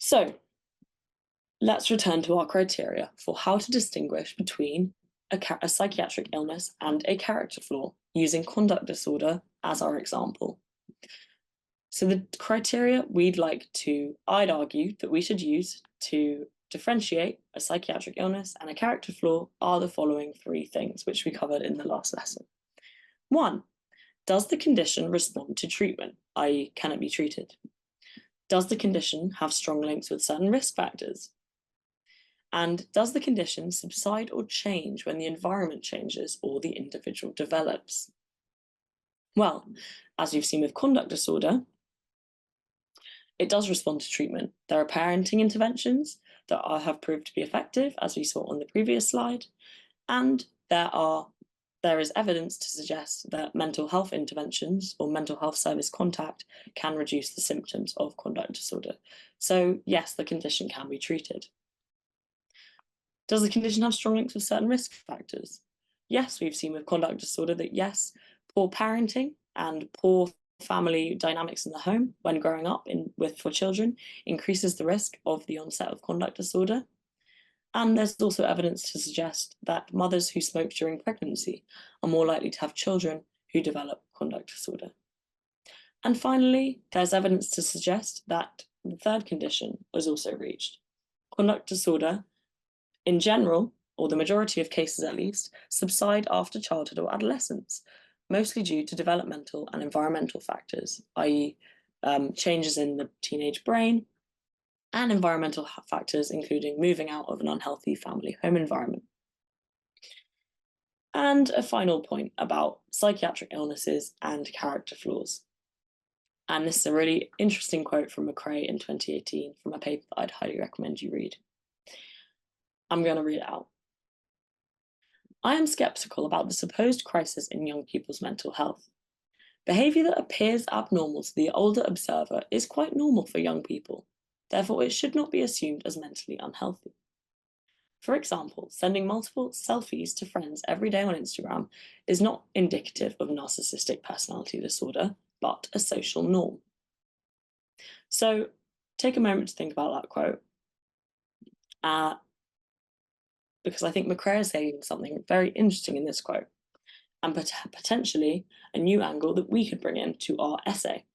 So let's return to our criteria for how to distinguish between a psychiatric illness and a character flaw, using conduct disorder as our example. So the criteria I'd argue that we should use to differentiate a psychiatric illness and a character flaw are the following three things, which we covered in the last lesson. 1, does the condition respond to treatment, i.e. can it be treated? Does the condition have strong links with certain risk factors? And does the condition subside or change when the environment changes or the individual develops? Well, as you've seen with conduct disorder, it does respond to treatment. There are parenting interventions that have proved to be effective, as we saw on the previous slide, and there is evidence to suggest that mental health interventions or mental health service contact can reduce the symptoms of conduct disorder. So yes, the condition can be treated. Does the condition have strong links with certain risk factors? Yes, we've seen with conduct disorder that yes, poor parenting and poor family dynamics in the home when growing up for children increases the risk of the onset of conduct disorder. And there's also evidence to suggest that mothers who smoke during pregnancy are more likely to have children who develop conduct disorder. And finally, there's evidence to suggest that the third condition was also reached. Conduct disorder, in general, or the majority of cases at least, subside after childhood or adolescence, mostly due to developmental and environmental factors, i.e. changes in the teenage brain, and environmental factors, including moving out of an unhealthy family home environment. And a final point about psychiatric illnesses and character flaws. And this is a really interesting quote from McCrae in 2018 from a paper that I'd highly recommend you read. I'm going to read it out. I am skeptical about the supposed crisis in young people's mental health. Behaviour that appears abnormal to the older observer is quite normal for young people. Therefore, it should not be assumed as mentally unhealthy. For example, sending multiple selfies to friends every day on Instagram is not indicative of narcissistic personality disorder, but a social norm. So take a moment to think about that quote, because I think McCrae is saying something very interesting in this quote, and potentially a new angle that we could bring into our essay.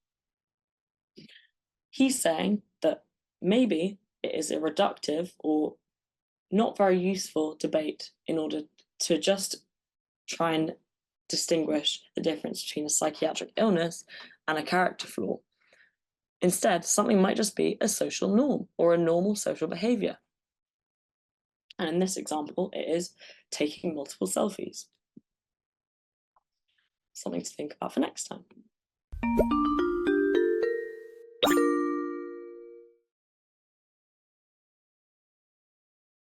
He's saying that maybe it is a reductive or not very useful debate in order to just try and distinguish the difference between a psychiatric illness and a character flaw. Instead, something might just be a social norm or a normal social behaviour. And in this example, it is taking multiple selfies. Something to think about for next time.